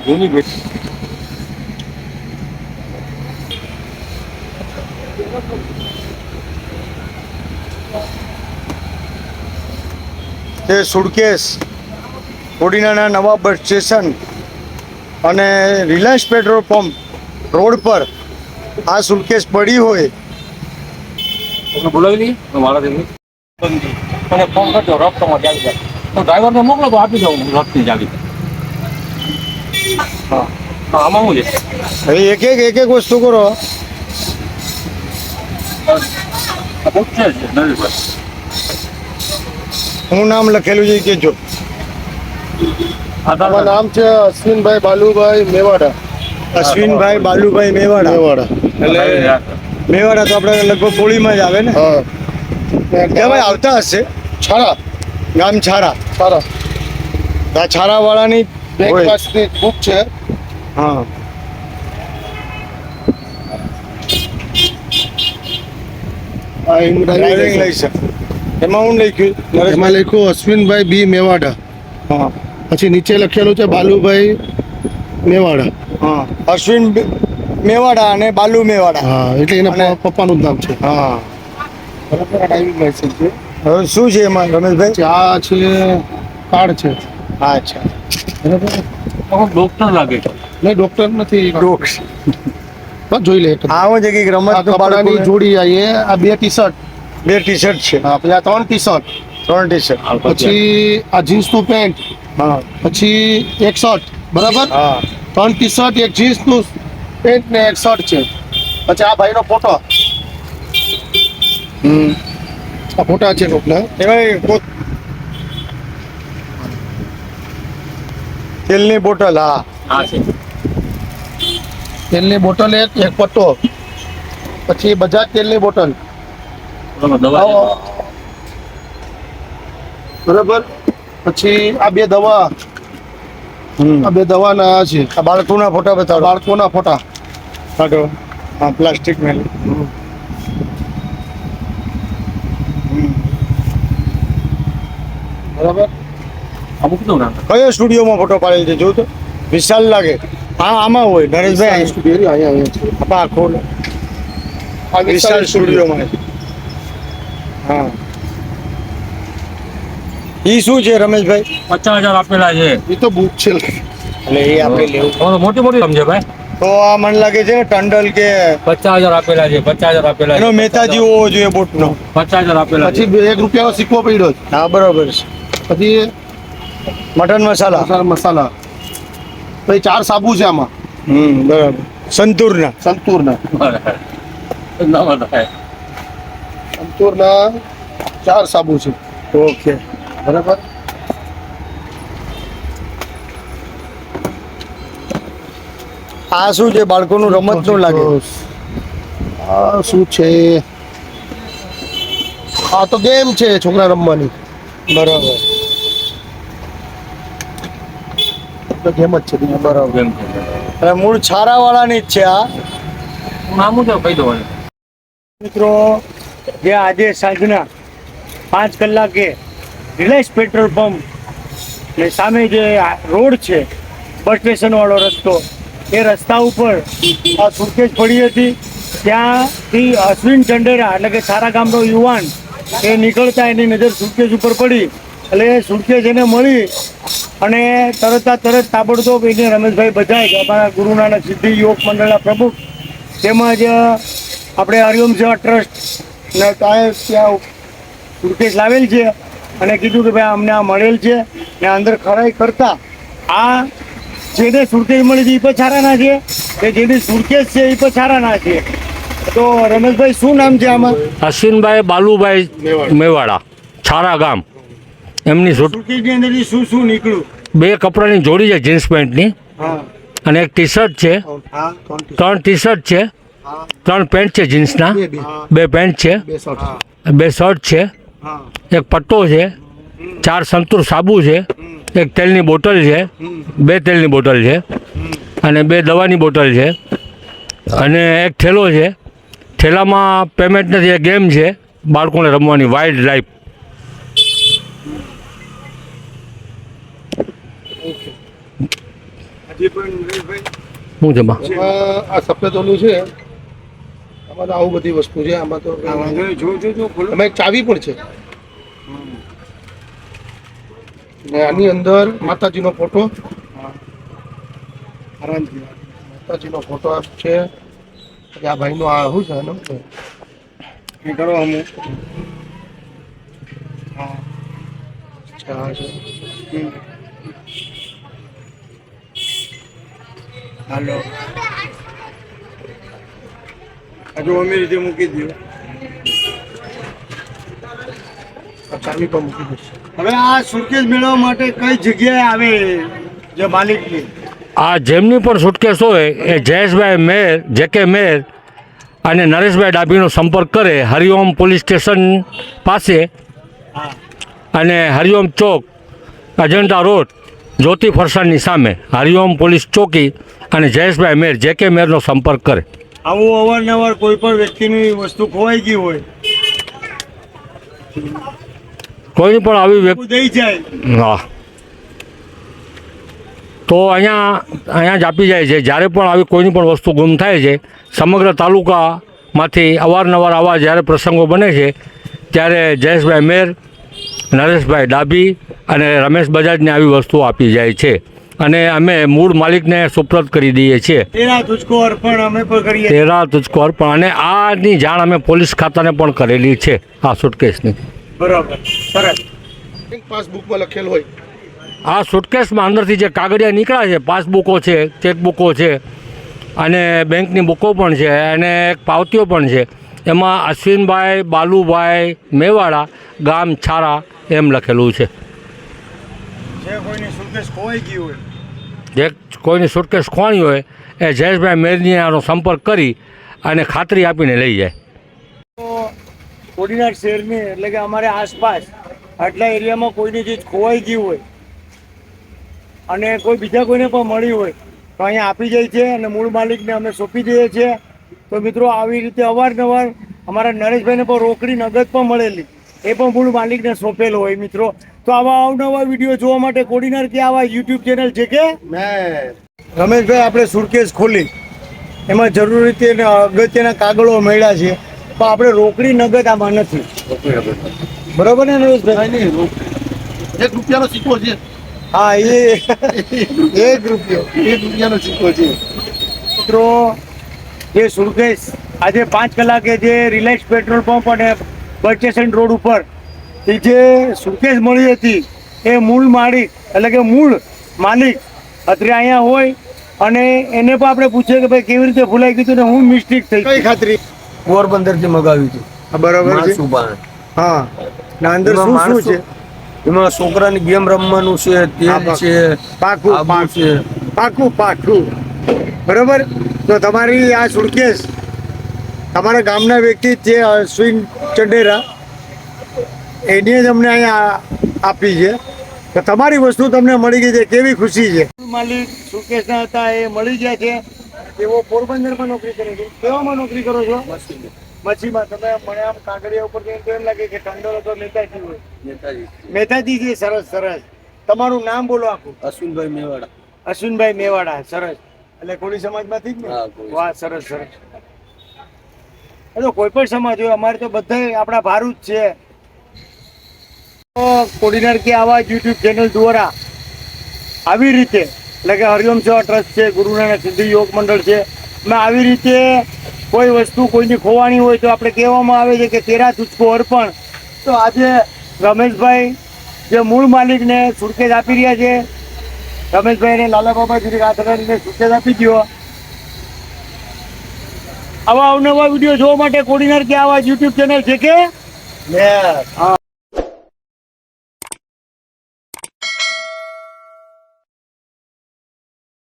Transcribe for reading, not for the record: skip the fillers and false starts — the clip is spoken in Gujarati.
જૂની ભેટ તે સુડકેસ કોડીનાના નવા બસ સ્ટેશન અને રિલાયન્સ પેટ્રોલ પંપ રોડ પર આ સુડકેસ પડી હોય તમને બોલાવી લઈએ મારા તેની અને ફોન કરજો રસ્તોમાં ચાલી જાય તો ડ્રાઈવરને મોકલો તો આપી દઉં રસ્તની ચાલી હા હા આમાં શું છે હવે એક એક વસ્તુ કરો. પૂછશે જ નરેશભાઈ હું નામ લખેલું છે કેજો. આધાર અમારું નામ છે અશ્વિનભાઈ બાલુભાઈ મેવાડા. અશ્વિનભાઈ બાલુભાઈ મેવાડા. એટલે મેવાડા તો આપણે લગભગ કોળીમાં જ આવે ને. હા ક્યાં ભાઈ આવતા હશે છારા ગામ છારા. છારા આ છારાવાળાની હોય. બ્રેકફાસ્ટની બુક છે. હા આ એનું ડ્રાઇવિંગ લાયસન્સ એમાં હું લખ્યું એમાં લખ્યું અશ્વિનભાઈ બી મેવાડા. હા પછી નીચે લખેલું છે બાલુભાઈ મેવાડા. હા અશ્વિન મેવાડા અને બાલુ મેવાડા. હા એટલે એના અને- પપ્પાનું જ નામ છે. હા બરાબર આ ડ્રાઇવિંગ લાયસન્સ છે. હવે શું છે એમાં રમેશભાઈ? આ છે કાર્ડ છે. અચ્છા બરાબર ડોક્ટર લાગે છે નહીં ડોક્ટર નથી. ડોક્સ બસ જોઈ લે. આવો છે કે આ રમત કપડાની જોડી આવી આ 2 ટી-શર્ટ. 2 ટી-શર્ટ છે. હા પછી આ 3 ટી-શર્ટ. 3 ટી-શર્ટ. પછી આ જીન્સનું પેન્ટ. હા પછી એક શર્ટ. બરાબર હા 3 ટી-શર્ટ એક જીન્સનું પેન્ટ ને એક શર્ટ છે. પછી આ ભાઈનો ફોટો. આ ફોટા છે કોકના. એમાં તેલની બોટલ. હા હા છે તેલની બોટલ એક પટ્ટો. પછી બજાજ તેલની બોટલ. દવા બરાબર પછી આ 2 દવા. આ 2 દવાના આ છે. આ બાળકોના ફોટા બતાવો. બાળકોના ફોટા. કાઢો. હા પ્લાસ્ટિક મેલ. બરાબર અમુક તો ના કયો સ્ટુડિયોમાં ફોટો પાડેલ છે જોઉં તો વિશાલ લાગે. હા આમાં હોય નરેશભાઈ. સ્ટુડિયો અહીંયા છે. આપા આખો આ વિશાલ સ્ટુડિયોમાં. હા ઈ શું છે રમેશભાઈ? 50,000 આપેલા છે એ તો બુક છે. એટલે એ આપણે લેવું. મોટી મોટી સમજે ભાઈ તો આ મને લાગે છે ને ટંડલ કે 50,000 આપેલા છે 50,000 આપેલા એનો છે મહેતાજી હોવો જોઈએ બોટનો. 50,000 આપેલા છે પછી 1 રૂપિયાનો સિક્કો પડ્યો છે. હા બરોબર છે. પછી મટન મસાલા. મસાલા. પછી 4 સાબુ છે આમાં બરાબર. સંતૂરના. સંતૂરના. ના થાય સંતૂરના 4 સાબુ છે. ઓકે બરાબર આ શું છે? બાળકોનું રમતનું લાગે. આ શું છે? આ તો ગેમ છે છોકરા રમવાની. બરાબર તો ગેમ જ છે બીજું. બરાબર એમ છે અને મૂળ છારાવાળાની જ છે આ. નામ શું કહી દો મિત્રો જે આજે સાંજના 5 કલાકે રિલાયન્સ પેટ્રોલ પંપ ને સામે જે રોડ છે બસ સ્ટેશન વાળો રસ્તો એ રસ્તા ઉપર આ સુટકેસ પડી હતી. ત્યાંથી અશ્વિન ચંડેરા એટલે કે છારા ગામનો યુવાન એ નીકળતા એની નજર સુટકેસ ઉપર પડી એટલે એ સુટકેસ એને મળી અને તરત તાબડતોબ એને રમેશભાઈ બજાજ અમારા ગુરુ નાનક સિદ્ધિ યુવક મંડળના પ્રમુખ તેમજ આપણે હરિઓમ સેવા ટ્રસ્ટ ને ત્યાં સુટકેસ લાવેલ છે અને કીધું કે ભાઈ અમને આ મળેલ છે ને અંદર ખરાઈ કરતા આ જેને સુટકેસ મળી છે એ પણ છારાના છે કે જેની સુટકેસ છે એ પણ છારાના છે. તો રમેશભાઈ શું નામ છે આમાં? અશ્વિનભાઈ બાલુભાઈ મેવાડા છારા ગામ એમની સુટકેસની અંદરથી શું નીકળ્યું? 2 કપડાની જોડી છે જીન્સ પેન્ટની હા અને એક ટી-શર્ટ છે હા 3 ટી-શર્ટ છે 3 પેન્ટ છે જીન્સના 2 પેન્ટ છે 2 શર્ટ છે હા એક પટ્ટો છે 4 સંતૂર સાબુ છે એક તેલની બોટલ છે 2 તેલની બોટલ છે અને 2 દવાની બોટલ છે અને એક થેલો છે. થેલામાં પેમેન્ટ નથી એક ગેમ છે બાળકોને રમવાની વાઇલ્ડ લાઈફ. શું છે બા? આમાં આ સફેદ ઓલું છે, આમાં તો આવું બધી વસ્તુ છે. આમાં તો એમાં એક ચાવી પણ છે. ને આની અંદર માતાજીનો ફોટો, માતાજીનો ફોટો છે. પછી આ ભાઈનો આ શું છે આનું? કરો અમે ચા છે. હાલો હજુ અમે રીતે મૂકી દો. આ ચાવી પણ મૂકી દઈશ. હવે આ સુટકેસ મેળવવા માટે કઈ જગ્યાએ આવે જે માલિકની? આ જેમની પણ સુટકેસ હોય એ જયેશભાઈ મેર, જેકે મેર અને નરેશભાઈ ડાભીનો સંપર્ક કરે હરિઓમ પોલીસ સ્ટેશન પાસે અને હરિઓમ ચોક, અજંટા રોડ, જ્યોતિ ફરસાણની સામે હરિઓમ પોલીસ ચોકી અને જયેશભાઈ મેર, જેકે મેરનો સંપર્ક કરે. આવું અવારનવાર કોઈ પણ વ્યક્તિની વસ્તુ ખોવાઈ ગઈ હોય કોઈની પણ આવી વ્યક્તિ દઈ જાય હા તો અહીંયા જ આપી જાય છે. જ્યારે પણ આવી કોઈની પણ વસ્તુ ગુમ થાય છે, સમગ્ર તાલુકામાંથી અવારનવાર આવા જ્યારે પ્રસંગો બને છે ત્યારે જયેશભાઈ મેર, નરેશભાઈ ડાભી અને રમેશ બજાજને આવી વસ્તુઓ આપી જાય છે અને અમે મૂળ માલિકને સુપ્રત કરી દઈએ છીએ. તેરા તુજકો અર્પણ અમે પણ કરીએ. તેરા તુજકો અર્પણ. અને આની જાણ અમે પોલીસ ખાતાને પણ કરેલી છે આ સુટકેસની. બરાબર, સરસ. પાસબુકમાં લખેલ હોય. આ સુટકેસમાં અંદરથી જે કાગળિયા નીકળ્યા છે, પાસબુકો છે, ચેકબુકો છે અને બેંકની બુકો પણ છે અને એક પાવતીઓ પણ છે. એમાં અશ્વિનભાઈ બાલુભાઈ મેવાડા, ગામ છારા એમ લખેલું છે. જે કોઈની સુટકેસ ખોવાઈ ગઈ હોય, જે કોઈની સુટકેસ ખોવાણી હોય એ જયેશભાઈ મેરનીયાનો સંપર્ક કરી અને ખાતરી આપીને લઈ જાય. તો કોડીનાર શહેરની એટલે કે અમારે આસપાસ આટલા એરિયામાં કોઈની ચીજ ખોવાઈ ગઈ હોય અને કોઈ બીજા કોઈને પણ મળી હોય તો અહીંયા આપી જાય છે અને મૂળ માલિકને અમે સોંપી દઈએ છીએ. તો મિત્રો આવી રીતે અવારનવાર અમારા નરેશભાઈને પણ રોકડી નગદ પણ મળેલી, એ પણ મૂળ માલિકને સોંપેલો હોય. મિત્રો તો આવા અવનવા વિડીયો જોવા માટે કોડીનાર કે આવા યુટ્યુબ ચેનલ છે કે રમેશભાઈ આપણે સુટકેસ ખોલી એમાં જરૂરી રીતે અગત્યના કાગળો મળ્યા છે તો આપણે રોકડી નગદ આમાં નથી. બરોબર ને નરેશભાઈ? એક રૂપિયાનો સિક્કો છે. હા, એ 1 રૂપિયો, 1 રૂપિયાનો સિક્કો છે. મિત્રો જે સુટકેસ આજે 5 કલાકે જે રિલાયન્સ પેટ્રોલ પંપ અને બસ સ્ટેશન રોડ ઉપર જે સુટકેસ મળી હતી એ મૂળ માલિક એટલે કે મૂળ માલિક અત્યારે અહીંયા હોય અને એને પણ આપણે પૂછીએ કે ભાઈ કેવી રીતે ભૂલાઈ ગયું ને હું મિસ્ટેક થઈ. કઈ ખાતરી? પોરબંદર થી મગાવ્યું હતું. બરાબર છે. હા, ના અંદર શું શું છે? એમાં છોકરાની ગેમ રમવાનું છે, તેલ છે, પાકું છે. પાકું બરોબર. તો તમારી આ સુટકેસ તમારા ગામના વ્યક્તિ છે અશ્વિન ચંડેરા, એને જ અમને અહીંયા આપી છે. તો તમારી વસ્તુ તમને મળી ગઈ છે, કેવી ખુશી છે. માલિક સુટકેસના હતા એ મળી ગયા છે. તેઓ પોરબંદરમાં નોકરી કરે છે. કેવામાં નોકરી કરો છો? મચ્છીમાં. તમે મને આમ કાગળિયા ઉપર તો એમ લાગે કે ટંડોળ તો મહેતાજી હોય. મહેતાજી છે. સરસ સરસ. તમારું નામ બોલો આખું? અશ્વિનભાઈ મેવાડા. અશ્વિનભાઈ મેવાડા. સરસ. એટલે કોળી સમાજમાંથી જ ને? હા, કોળી. વાહ, સરસ સરસ. કોઈ પણ સમાજ હોય, અમારે તો બધા આપણા ભારૂચ છે. કોડીનાર કે આવા યુટ્યુબ ચેનલ દ્વારા આવી રીતે એટલે કે હરિઓમ સેવા ટ્રસ્ટ છે, ગુરુ નાનક સિદ્ધિ યોગ મંડળ છે, એમાં આવી રીતે કોઈ વસ્તુ કોઈની ખોવાણી હોય તો આપણે કહેવામાં આવે છે કે તેરા તુજકો અર્પણ. તો આજે રમેશભાઈ જે મૂળ માલિકને સુટકેસ આપી રહ્યા છે, રમેશભાઈને લાલા બાબાજી આદરાણીને સુટકેસ આપી દો. આવા અવનવા વિડીયો જોવા માટે કોડીનાર કે આવા યુટ્યુબ ચેનલ છે કે હા.